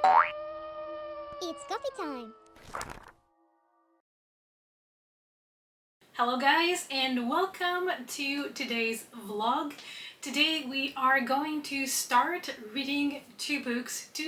It's coffee time! Hello guys and welcome to today's vlog. Today we are going to start reading two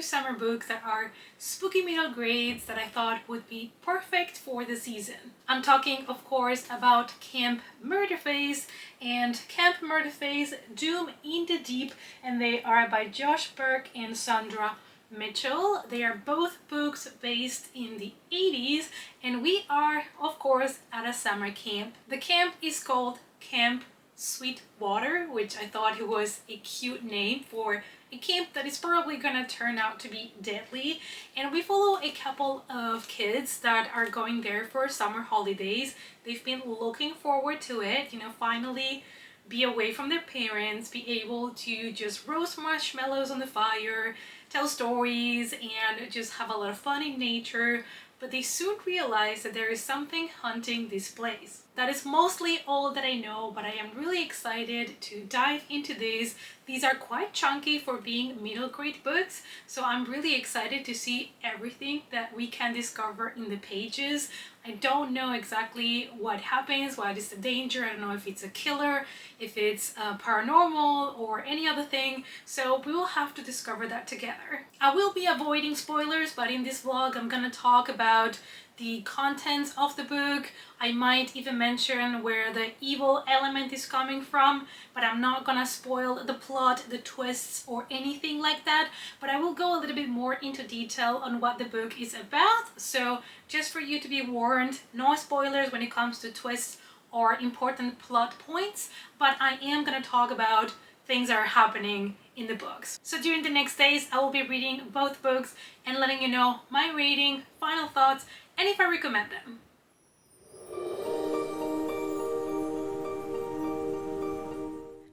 summer books that are spooky middle grades that I thought would be perfect for the season. I'm talking of course about Camp Murderface and Camp Murderface Doom in the Deep, and they are by Josh Burke and Sandra Mitchell. They are both books based in the 80s, and we are, of course, at a summer camp. The camp is called Camp Sweetwater, which I thought it was a cute name for a camp that is probably gonna turn out to be deadly. And we follow a couple of kids that are going there for summer holidays. They've been looking forward to it, finally be away from their parents, be able to just roast marshmallows on the fire, tell stories, and just have a lot of fun in nature. But they soon realize that there is something haunting this place. That is mostly all that I know, but I am really excited to dive into this. These are quite chunky for being middle grade books, so I'm really excited to see everything that we can discover in the pages. I don't know exactly what happens, what is the danger. I don't know if it's a killer, if it's paranormal or any other thing, so we will have to discover that together. I will be avoiding spoilers, but in this vlog I'm gonna talk about the contents of the book. I might even mention where the evil element is coming from, but I'm not gonna spoil the plot, the twists, or anything like that. But I will go a little bit more into detail on what the book is about, so just for you to be warned, no spoilers when it comes to twists or important plot points, but I am gonna talk about things that are happening in the books. So during the next days I will be reading both books and letting you know my rating, final thoughts, and if I recommend them.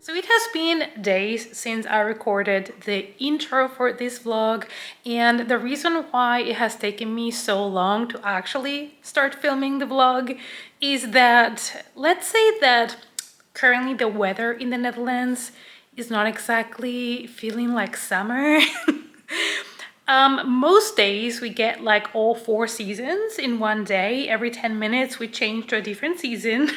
So it has been days since I recorded the intro for this vlog, and the reason why it has taken me so long to actually start filming the vlog is that, let's say that currently the weather in the Netherlands is not exactly feeling like summer. Most days we get like all 4 seasons in one day. Every 10 minutes we change to a different season.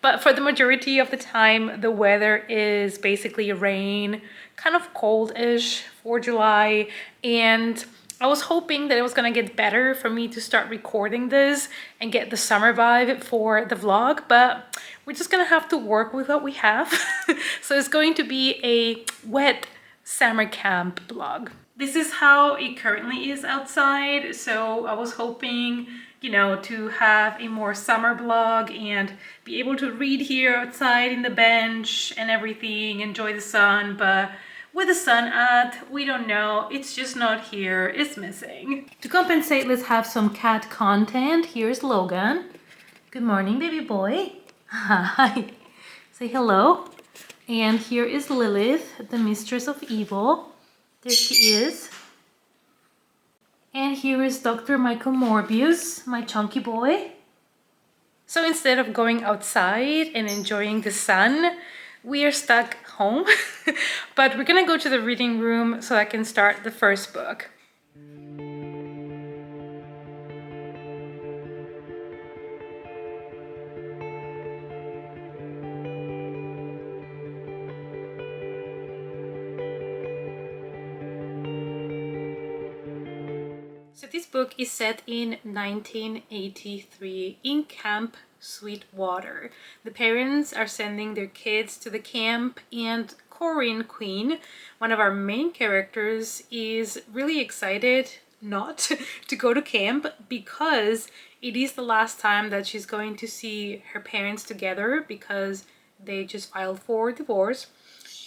But for the majority of the time the weather is basically rain, kind of cold-ish for July, and I was hoping that it was gonna get better for me to start recording this and get the summer vibe for the vlog, but we're just gonna have to work with what we have. So it's going to be a wet summer camp vlog. This is how it currently is outside, so I was hoping, to have a more summer vlog and be able to read here outside in the bench and everything, enjoy the sun, but with the sun at, we don't know, it's just not here, it's missing. To compensate, let's have some cat content. Here's Logan. Good morning, baby boy. Hi. Say hello. And here is Lilith, the mistress of evil. There she is. And here is Dr. Michael Morbius, my chunky boy. So instead of going outside and enjoying the sun, we are stuck home. But we're gonna go to the reading room so I can start the first book. So this book is set in 1983 in Camp Sweetwater. The parents are sending their kids to the camp, and Corinne Queen, one of our main characters, is really excited not to go to camp because it is the last time that she's going to see her parents together because they just filed for divorce.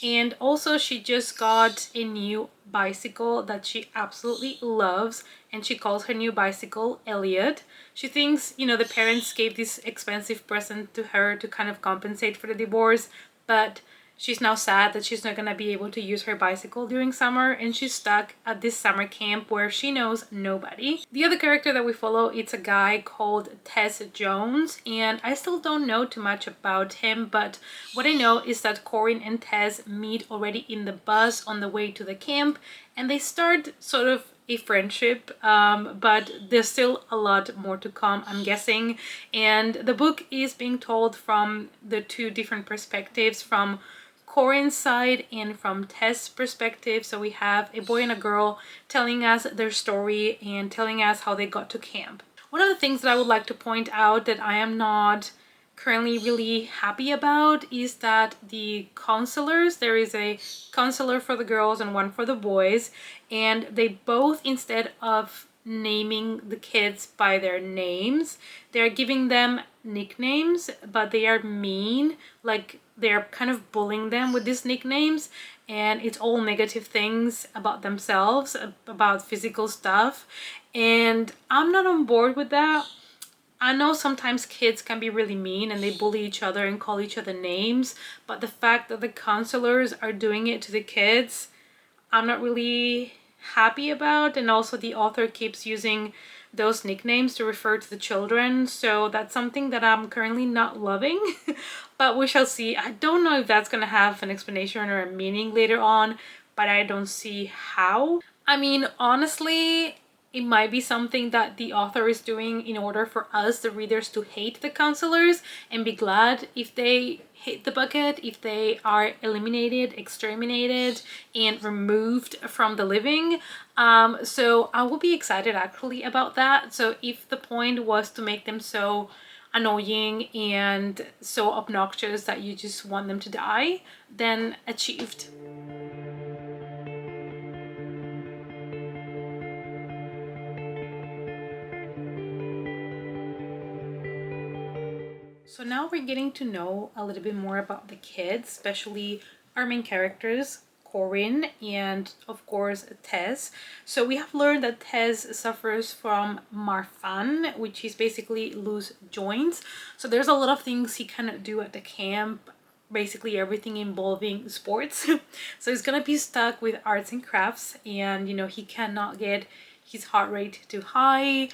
And also she just got a new bicycle that she absolutely loves, and she calls her new bicycle Elliot. She thinks, the parents gave this expensive present to her to kind of compensate for the divorce, but she's now sad that she's not gonna be able to use her bicycle during summer, and she's stuck at this summer camp where she knows nobody. The other character that we follow, it's a guy called Tess Jones, and I still don't know too much about him, but what I know is that Corinne and Tess meet already in the bus on the way to the camp, and they start sort of a friendship, but there's still a lot more to come, I'm guessing. And the book is being told from the two different perspectives, from Corin's side and from Tess' perspective. So we have a boy and a girl telling us their story and telling us how they got to camp. One of the things that I would like to point out that I am not currently really happy about is that the counselors, there is a counselor for the girls and one for the boys, and they both, instead of naming the kids by their names, they're giving them nicknames, but they are mean, like they're kind of bullying them with these nicknames, and it's all negative things about themselves, about physical stuff, and I'm not on board with that. I know sometimes kids can be really mean and they bully each other and call each other names, but the fact that the counselors are doing it to the kids, I'm not really happy about. And also the author keeps using those nicknames to refer to the children, so that's something that I'm currently not loving. But we shall see. I don't know if that's gonna have an explanation or a meaning later on, but I don't see how. I mean, honestly, it might be something that the author is doing in order for us, the readers, to hate the counselors and be glad if they hit the bucket, if they are eliminated, exterminated, and removed from the living. So I will be excited actually about that. So if the point was to make them so annoying and so obnoxious that you just want them to die, then achieved. So now we're getting to know a little bit more about the kids, especially our main characters, Corin and of course Tess. So we have learned that Tess suffers from Marfan, which is basically loose joints. So there's a lot of things he cannot do at the camp, basically everything involving sports. So he's gonna be stuck with arts and crafts, and you know, he cannot get his heart rate too high,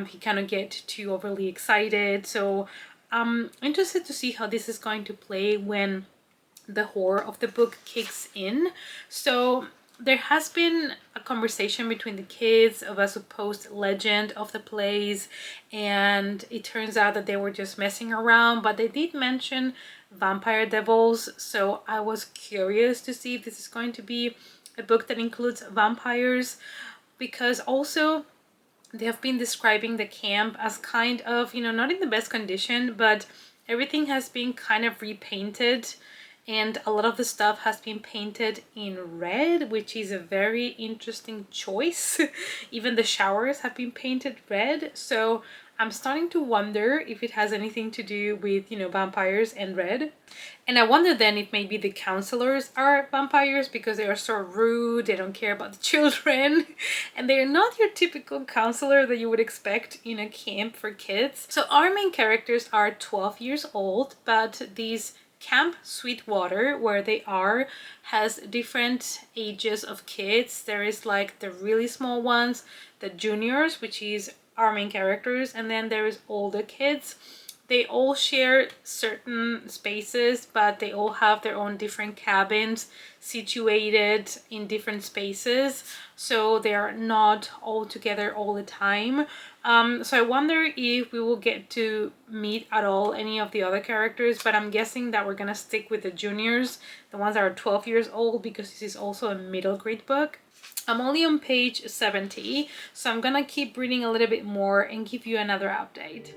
he cannot get too overly excited. So I'm interested to see how this is going to play when the horror of the book kicks in. So there has been a conversation between the kids of a supposed legend of the place, and it turns out that they were just messing around, but they did mention vampire devils. So I was curious to see if this is going to be a book that includes vampires, because also they have been describing the camp as kind of, you know, not in the best condition, but everything has been kind of repainted, and a lot of the stuff has been painted in red, which is a very interesting choice. Even the showers have been painted red, so I'm starting to wonder if it has anything to do with, you know, vampires and red. And I wonder then if maybe the counselors are vampires because they are so rude, they don't care about the children, and they're not your typical counselor that you would expect in a camp for kids. So our main characters are 12 years old, but these Camp Sweetwater, where they are, has different ages of kids. There is like the really small ones, the juniors, which is our main characters, and then there is older kids. They all share certain spaces, but they all have their own different cabins situated in different spaces, so they are not all together all the time. So I wonder if we will get to meet at all any of the other characters, but I'm guessing that we're gonna stick with the juniors, the ones that are 12 years old, because this is also a middle grade book. I'm only on page 70, so I'm gonna keep reading a little bit more and give you another update.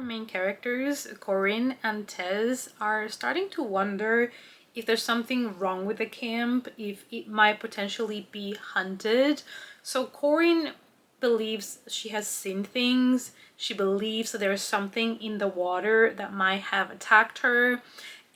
Main characters, Corin and Tess, are starting to wonder if there's something wrong with the camp, if it might potentially be haunted. So Corin believes she has seen things. She believes that there's something in the water that might have attacked her.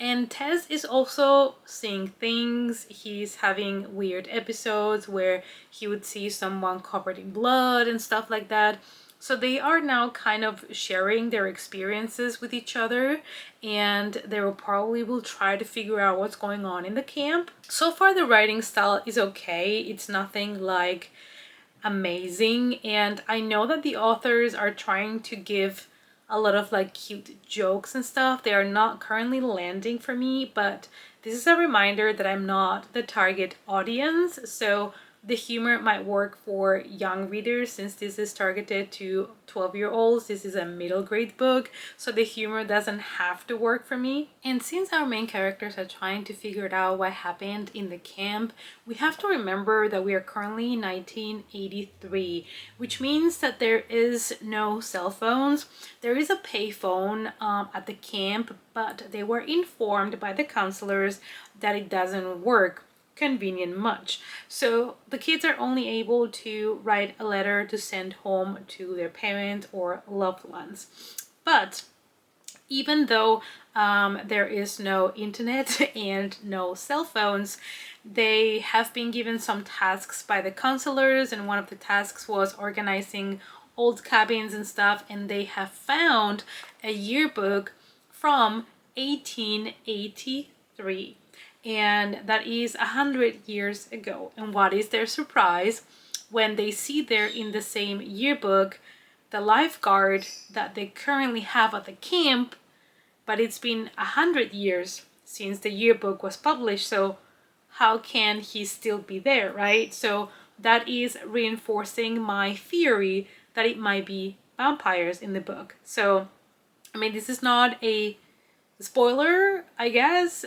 And Tess is also seeing things. He's having weird episodes where he would see someone covered in blood and stuff like that. So they are now kind of sharing their experiences with each other, and they will try to figure out what's going on in the camp. So far the writing style is okay. It's nothing like amazing, and I know that the authors are trying to give a lot of like cute jokes and stuff. They are not currently landing for me, but this is a reminder that I'm not the target audience, so the humor might work for young readers since this is targeted to 12-year-olds. This is a middle grade book, so the humor doesn't have to work for me. And since our main characters are trying to figure out what happened in the camp, we have to remember that we are currently in 1983, which means that there is no cell phones. There is a payphone at the camp, but they were informed by the counselors that it doesn't work convenient much. So the kids are only able to write a letter to send home to their parents or loved ones. But even though there is no internet and no cell phones, they have been given some tasks by the counselors, and one of the tasks was organizing old cabins and stuff, and they have found a yearbook from 1883. And that is 100 years ago. And what is their surprise when they see there in the same yearbook the lifeguard that they currently have at the camp, but it's been 100 years since the yearbook was published, so how can he still be there, right? So that is reinforcing my theory that it might be vampires in the book. So, I mean, this is not a spoiler, I guess.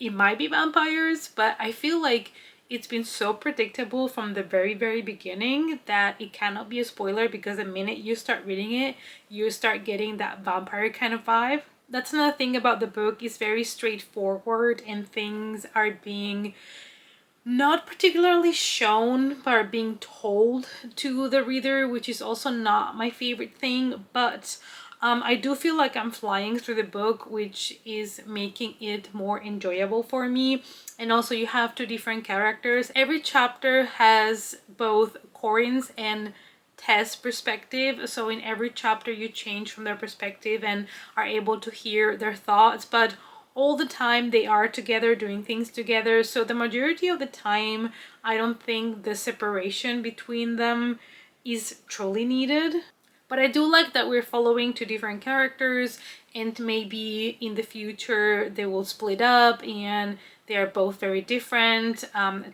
It might be vampires, but I feel like it's been so predictable from the very beginning that it cannot be a spoiler, because the minute you start reading it, you start getting that vampire kind of vibe. That's another thing about the book. It's very straightforward, and things are being not particularly shown, but are being told to the reader, which is also not my favorite thing. But I do feel like I'm flying through the book, which is making it more enjoyable for me. And also you have two different characters. Every chapter has both Corinne's and Tess' perspective. So in every chapter you change from their perspective and are able to hear their thoughts. But all the time they are together, doing things together. So the majority of the time, I don't think the separation between them is truly needed. But I do like that we're following two different characters, and maybe in the future they will split up and they are both very different.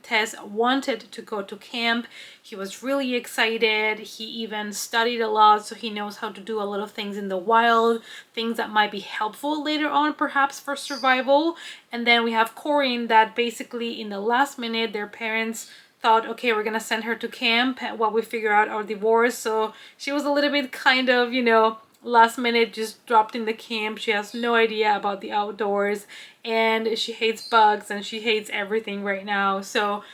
Tess wanted to go to camp. He was really excited. He even studied a lot, so he knows how to do a lot of things in the wild, things that might be helpful later on perhaps for survival. And then we have Corinne, that basically in the last minute their parents thought, okay, we're gonna send her to camp while we figure out our divorce. So she was a little bit kind of, you know, last minute just dropped in the camp. She has no idea about the outdoors, and she hates bugs and she hates everything right now. So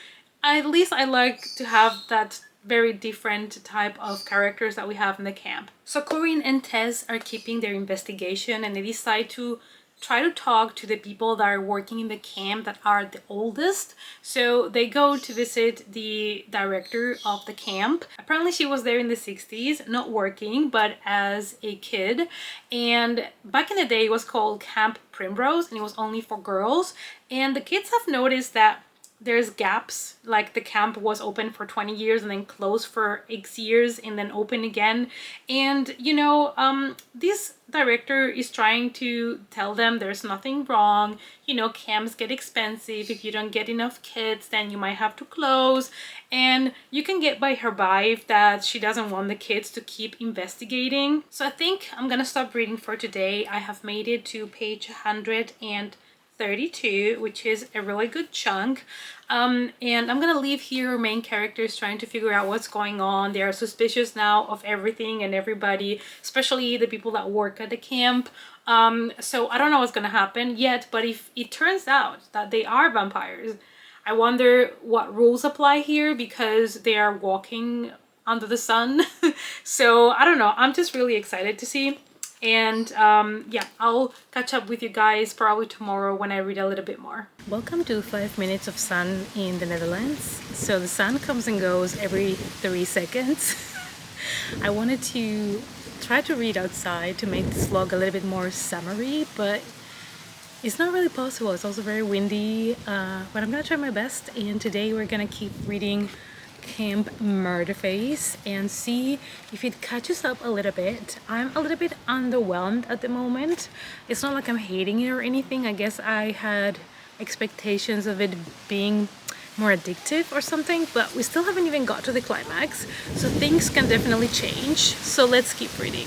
at least I like to have that very different type of characters that we have in the camp. So Corinne and Tess are keeping their investigation, and they decide to try to talk to the people that are working in the camp that are the oldest. So they go to visit the director of the camp. Apparently she was there in the 60s, not working, but as a kid. And back in the day it was called Camp Primrose, and it was only for girls. And the kids have noticed that there's gaps, like the camp was open for 20 years and then closed for X years and then open again. And you know, this director is trying to tell them there's nothing wrong. You know, camps get expensive. If you don't get enough kids, then you might have to close. And you can get by her vibe that she doesn't want the kids to keep investigating. So I think I'm gonna stop reading for today. I have made it to page 132, which is a really good chunk. And I'm gonna leave here main characters trying to figure out what's going on. They are suspicious now of everything and everybody, especially the people that work at the camp. So I don't know what's gonna happen yet, but if it turns out that they are vampires, I wonder what rules apply here, because they are walking under the sun. So I don't know, I'm just really excited to see. And yeah, I'll catch up with you guys probably tomorrow when I read a little bit more. Welcome to 5 minutes of sun in the Netherlands. So the sun comes and goes every 3 seconds. I wanted to try to read outside to make this vlog a little bit more summery, but it's not really possible. It's also very windy, but I'm gonna try my best. And today we're gonna keep reading Camp Murderface and see if it catches up a little bit. I'm a little bit underwhelmed at the moment. It's not like I'm hating it or anything. I guess I had expectations of it being more addictive or something, but we still haven't even got to the climax, so things can definitely change. So let's keep reading.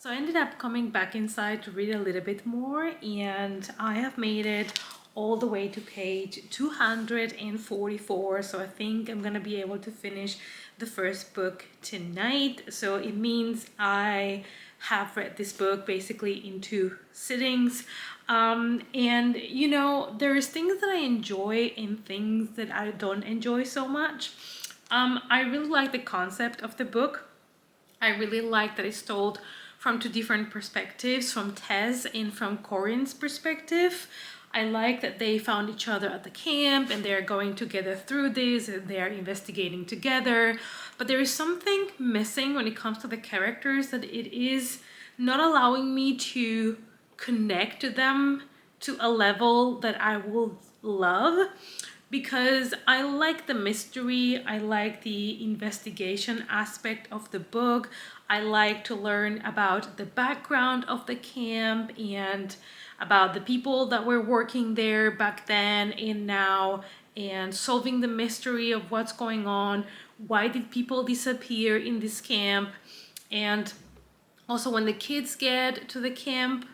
So I ended up coming back inside to read a little bit more, and I have made it all the way to page 244. So I think I'm gonna be able to finish the first book tonight. So it means I have read this book basically in 2 sittings. And you know, there's things that I enjoy and things that I don't enjoy so much. I really like the concept of the book. I really like that it's told from 2 different perspectives, from Tess and from Corinne's perspective. I like that they found each other at the camp and they're going together through this and they're investigating together. But there is something missing when it comes to the characters, that it is not allowing me to connect to them to a level that I will love, because I like the mystery, I like the investigation aspect of the book. I like to learn about the background of the camp and about the people that were working there back then and now, and solving the mystery of what's going on. Why did people disappear in this camp? And also, when the kids get to the camp,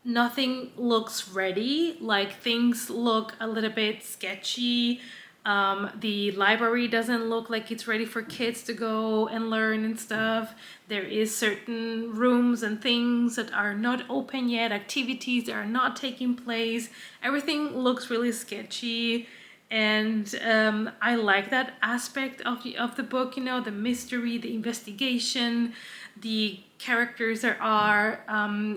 nothing looks ready. Like, things look a little bit sketchy. The library doesn't look like it's ready for kids to go and learn and stuff. There is certain rooms and things that are not open yet, activities that are not taking place. Everything looks really sketchy. And I like that aspect of the book, you know, the mystery, the investigation, the characters that are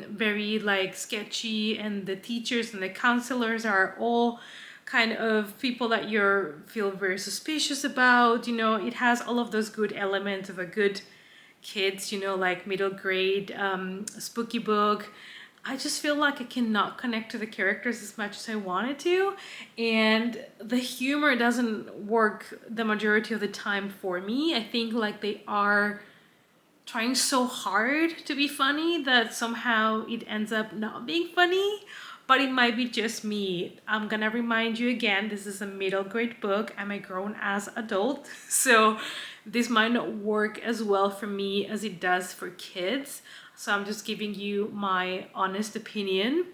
very like sketchy, and the teachers and the counselors are all kind of people that you feel very suspicious about. You know, it has all of those good elements of a good kids, you know, like middle grade spooky book. I just feel like I cannot connect to the characters as much as I wanted to, and the humor doesn't work the majority of the time for me. I think like they are trying so hard to be funny that somehow it ends up not being funny, but it might be just me. I'm gonna remind you again, this is a middle grade book. I'm a grown-ass adult, so this might not work as well for me as it does for kids. So I'm just giving you my honest opinion.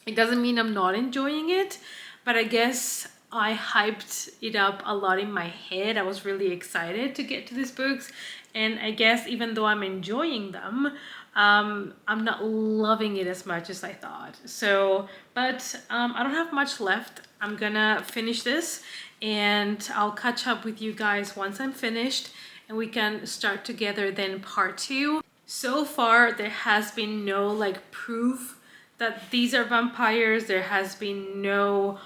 It doesn't mean I'm not enjoying it, but I guess I hyped it up a lot in my head. I was really excited to get to these books, and I guess even though I'm enjoying them, I'm not loving it as much as I thought. So, but I don't have much left. I'm gonna finish this and I'll catch up with you guys once I'm finished, and we can start together then part 2. So far, there has been no like proof that these are vampires. There has been no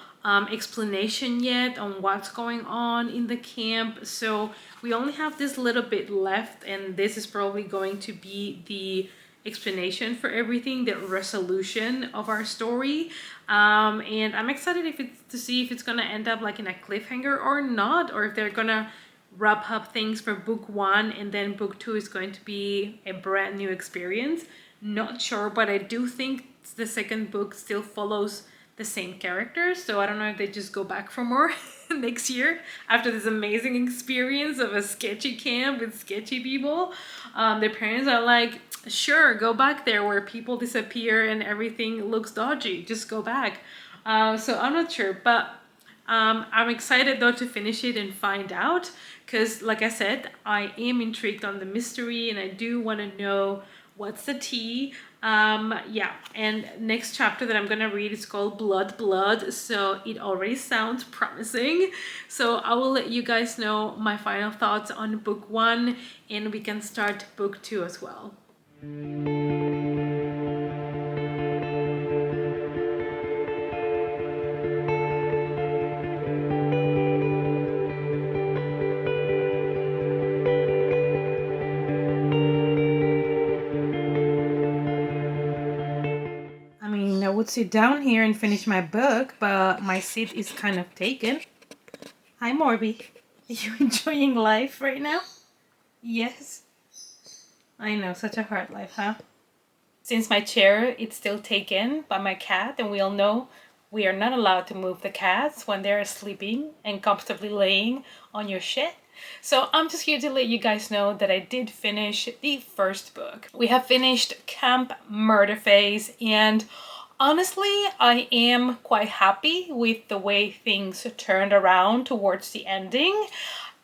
explanation yet on what's going on in the camp. So we only have this little bit left, and this is probably going to be the explanation for everything, the resolution of our story. And I'm excited to see if it's gonna end up like in a cliffhanger or not, or if they're gonna wrap up things for book 1 and then book 2 is going to be a brand new experience. Not sure, but I do think the second book still follows the same characters, so I don't know if they just go back for more next year after this amazing experience of a sketchy camp with sketchy people. Their parents are like, sure, go back there where people disappear and everything looks dodgy, just go back. So I'm not sure, but I'm excited though to finish it and find out, because like I said, I am intrigued on the mystery and I do want to know what's the tea. Yeah, and next chapter that I'm gonna read is called Blood, so it already sounds promising. So I will let you guys know my final thoughts on book 1 and we can start book 2 as well. I would sit down here and finish my book, but my seat is kind of taken. Hi, Morby. Are you enjoying life right now? Yes. I know, such a hard life, huh? Since my chair is still taken by my cat, and we all know we are not allowed to move the cats when they're sleeping and comfortably laying on your shit. So I'm just here to let you guys know that I did finish the first book. We have finished Camp Murderface, and honestly, I am quite happy with the way things turned around towards the ending.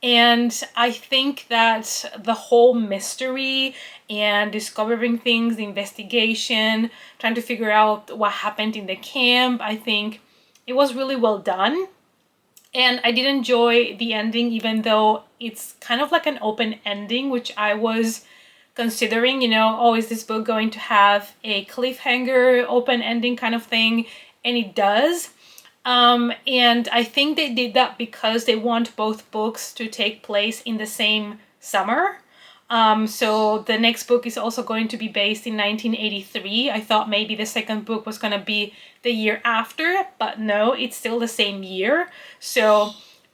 And I think that the whole mystery and discovering things, the investigation, trying to figure out what happened in the camp, I think it was really well done. And I did enjoy the ending, even though it's kind of like an open ending, which I was considering, you know, oh, is this book going to have a cliffhanger, open ending kind of thing? And it does. And I think they did that because they want both books to take place in the same summer. So the next book is also going to be based in 1983. I thought maybe the second book was going to be the year after, but no, it's still the same year. So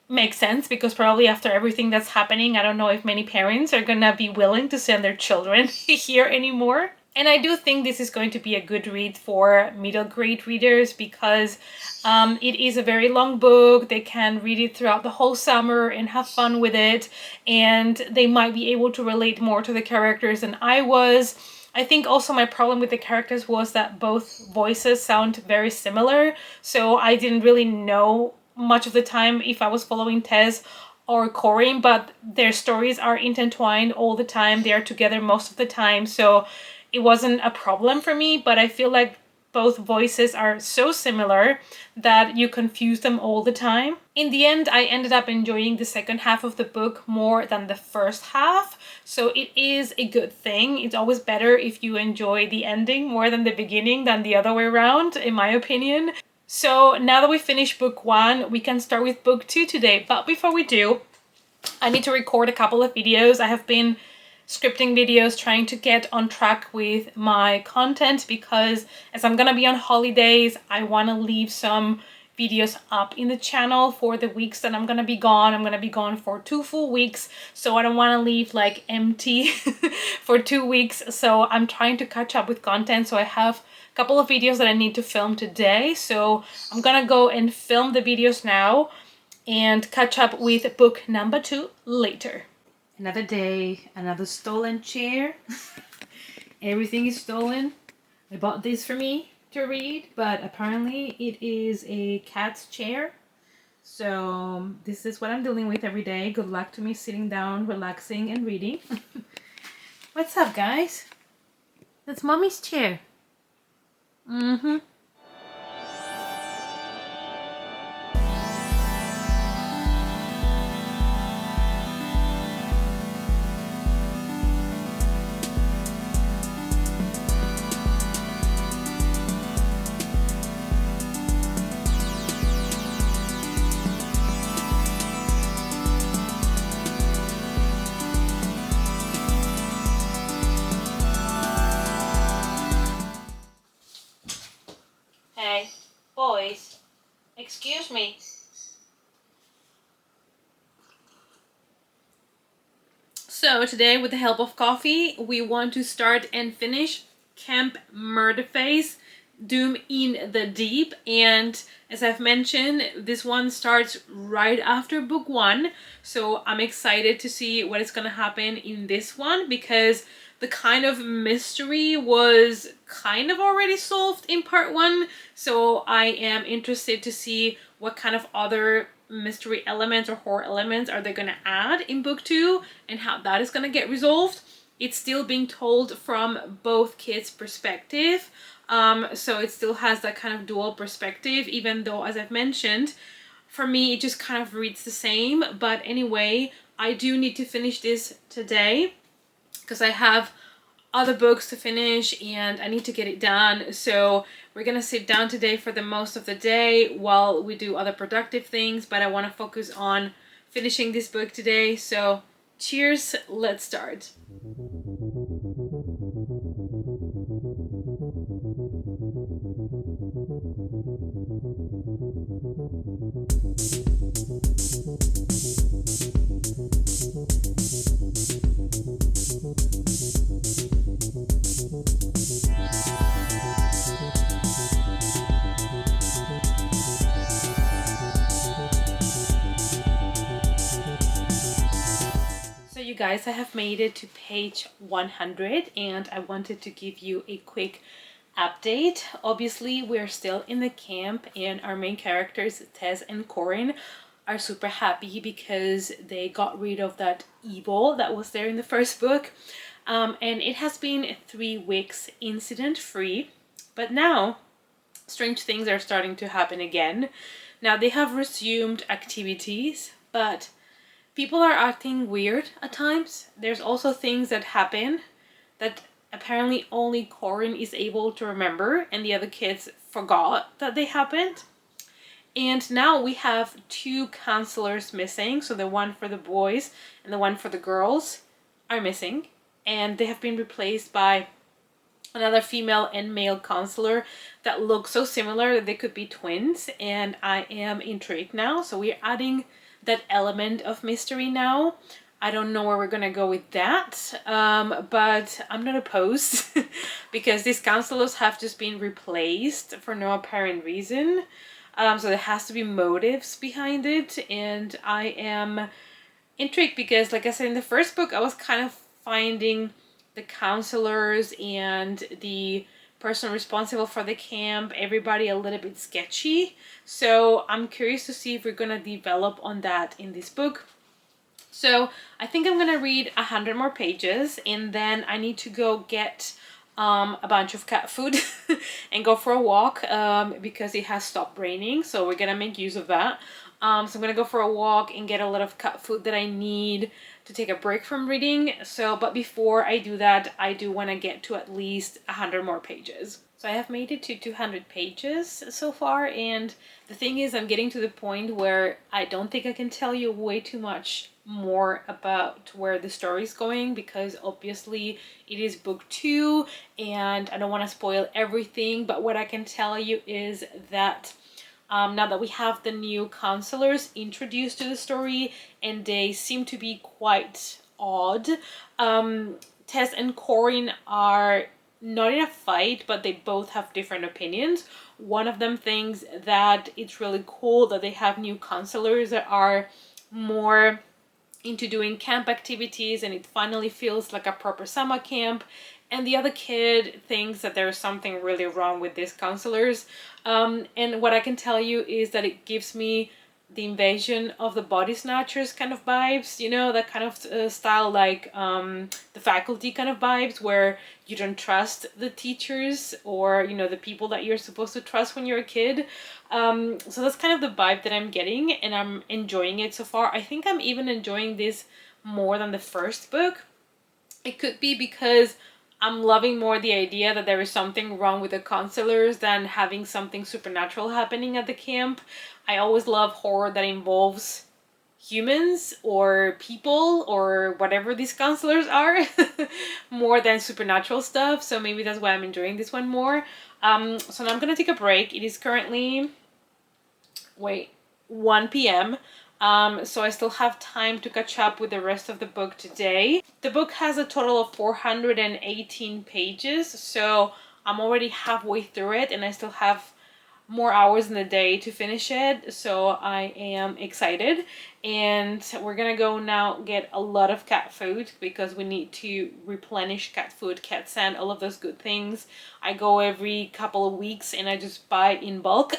makes sense, because probably after everything that's happening, I don't know if many parents are gonna be willing to send their children here anymore. And I do think this is going to be a good read for middle grade readers, because it is a very long book. They can read it throughout the whole summer and have fun with it, and they might be able to relate more to the characters than I was. I think also my problem with the characters was that both voices sound very similar, so I didn't really know much of the time if I was following Tess or Corinne, but their stories are intertwined all the time. They are together most of the time, so it wasn't a problem for me, but I feel like both voices are so similar that you confuse them all the time. In the end, I ended up enjoying the second half of the book more than the first half, so it is a good thing. It's always better if you enjoy the ending more than the beginning than the other way around, in my opinion. So now that we finished book 1, we can start with book 2 today. But before we do, I need to record a couple of videos. I have been scripting videos, trying to get on track with my content, because as I'm gonna be on holidays, I want to leave some videos up in the channel for the weeks that I'm gonna be gone. I'm gonna be gone for 2 full weeks, so I don't want to leave like empty for 2 weeks. So I'm trying to catch up with content, so I have couple of videos that I need to film today, so I'm gonna go and film the videos now and catch up with book number 2 later. Another day, another stolen chair. Everything is stolen. I bought this for me to read, but apparently it is a cat's chair. So this is what I'm dealing with every day. Good luck to me sitting down, relaxing and reading. What's up, guys? That's Mommy's chair. Mm-hmm. Excuse me. So today, with the help of coffee, we want to start and finish Camp Murderface, Doom in the Deep. And as I've mentioned, this one starts right after book 1. So I'm excited to see what is going to happen in this one, because the kind of mystery was kind of already solved in part 1. So I am interested to see what kind of other mystery elements or horror elements are they going to add in book 2 and how that is going to get resolved. It's still being told from both kids' perspective, so it still has that kind of dual perspective, even though, as I've mentioned, for me it just kind of reads the same. But anyway, I do need to finish this today because I have other books to finish and I need to get it done. So we're gonna sit down today for the most of the day while we do other productive things, but I want to focus on finishing this book today. So cheers, let's start. You guys, I have made it to page 100 and I wanted to give you a quick update. Obviously, we're still in the camp and our main characters, Tess and Corin, are super happy because they got rid of that evil that was there in the first book. And it has been 3 weeks incident-free, but now strange things are starting to happen again. Now they have resumed activities, but people are acting weird at times. There's also things that happen that apparently only Corin is able to remember and the other kids forgot that they happened. And now we have 2 counselors missing. So the one for the boys and the one for the girls are missing. And they have been replaced by another female and male counselor that look so similar that they could be twins. And I am intrigued now. So we're adding that element of mystery now. I don't know where we're gonna go with that, but I'm not opposed because these counselors have just been replaced for no apparent reason. So there has to be motives behind it, and I am intrigued because, like I said in the first book, I was kind of finding the counselors and the person responsible for the camp, everybody a little bit sketchy. So I'm curious to see if we're gonna develop on that in this book. So I think I'm gonna read 100 more pages and then I need to go get a bunch of cat food and go for a walk because it has stopped raining, so we're gonna make use of that. So I'm gonna go for a walk and get a lot of cat food that I need to take a break from reading. So, but before I do that, I do want to get to at least 100 more pages. So I have made it to 200 pages so far, and the thing is I'm getting to the point where I don't think I can tell you way too much more about where the story is going, because obviously it is book 2 and I don't want to spoil everything. But what I can tell you is that now that we have the new counselors introduced to the story, and they seem to be quite odd. Tess and Corin are not in a fight, but they both have different opinions. One of them thinks that it's really cool that they have new counselors that are more into doing camp activities and it finally feels like a proper summer camp. And the other kid thinks that there's something really wrong with these counselors. And what I can tell you is that it gives me the Invasion of the Body Snatchers kind of vibes, you know, that kind of style, like the Faculty kind of vibes, where you don't trust the teachers or, you know, the people that you're supposed to trust when you're a kid. So that's kind of the vibe that I'm getting, and I'm enjoying it so far. I think I'm even enjoying this more than the first book. It could be because I'm loving more the idea that there is something wrong with the counselors than having something supernatural happening at the camp. I always love horror that involves humans or people or whatever these counselors are more than supernatural stuff. So maybe that's why I'm enjoying this one more. So now I'm gonna take a break. It is currently wait, 1 p.m. So I still have time to catch up with the rest of the book today. The book has a total of 418 pages, so I'm already halfway through it and I still have more hours in the day to finish it, so I am excited. And we're gonna go now get a lot of cat food because we need to replenish cat food, cat sand, all of those good things. I go every couple of weeks and I just buy in bulk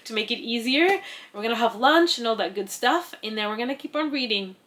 to make it easier. We're gonna have lunch and all that good stuff, and then we're gonna keep on reading.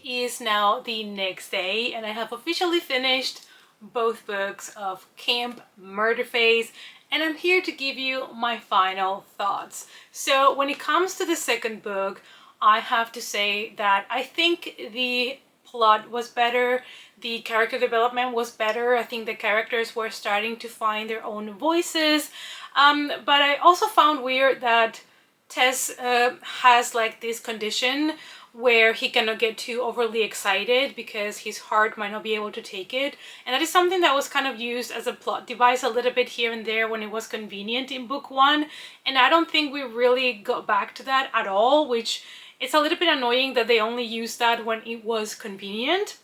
Is now the next day and I have officially finished both books of Camp Murderface, and I'm here to give you my final thoughts. So when it comes to the second book, I have to say that I think the plot was better, the character development was better. I think the characters were starting to find their own voices, but I also found weird that Tess has like this condition where he cannot get too overly excited because his heart might not be able to take it. And that is something that was kind of used as a plot device a little bit here and there when it was convenient in book one. And I don't think we really got back to that at all, which it's a little bit annoying that they only used that when it was convenient.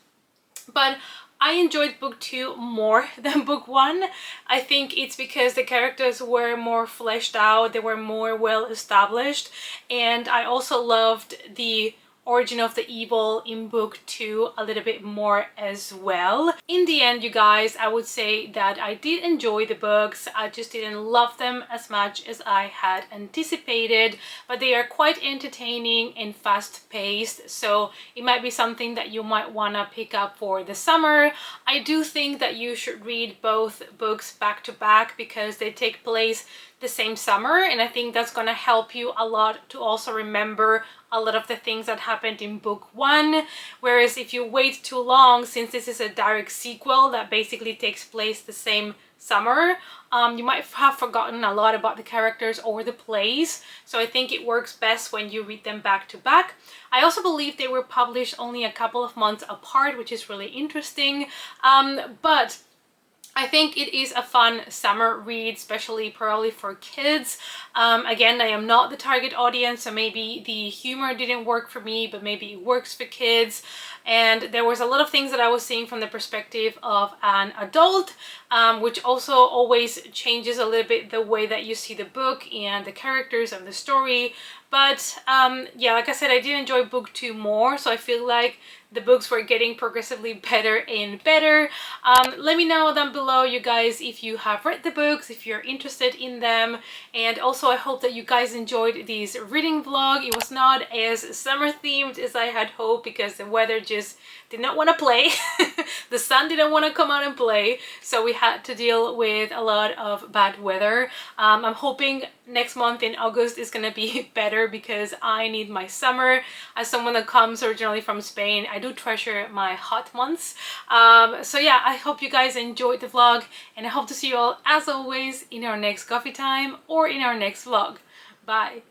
But I enjoyed book two more than book one. I think it's because the characters were more fleshed out, they were more well established, and I also loved the origin of the evil in book two a little bit more as well. In the end, you guys, I would say that I did enjoy the books. I just didn't love them as much as I had anticipated, but they are quite entertaining and fast-paced, so it might be something that you might want to pick up for the summer. I do think that you should read both books back to back because they take place the same summer, and I think that's gonna help you a lot to also remember a lot of the things that happened in book one. Whereas if you wait too long, since this is a direct sequel that basically takes place the same summer, you might have forgotten a lot about the characters or the plays. So I think it works best when you read them back to back. I also believe they were published only a couple of months apart, which is really interesting. But I think it is a fun summer read, especially probably for kids. Again, I am not the target audience, so maybe the humor didn't work for me, but maybe it works for kids. And there was a lot of things that I was seeing from the perspective of an adult, which also always changes a little bit the way that you see the book and the characters and the story. But yeah, like I said, I did enjoy book 2 more, so I feel like the books were getting progressively better and better. Let me know down below, you guys, if you have read the books, if you're interested in them. And also I hope that you guys enjoyed this reading vlog. It was not as summer themed as I had hoped because the weather just did not want to play. The sun didn't want to come out and play, so we had to deal with a lot of bad weather. I'm hoping next month in August is gonna be better because I need my summer. As someone that comes originally from Spain, I do treasure my hot months. So yeah, I hope you guys enjoyed the vlog, and I hope to see you all, as always, in our next coffee time or in our next vlog. Bye!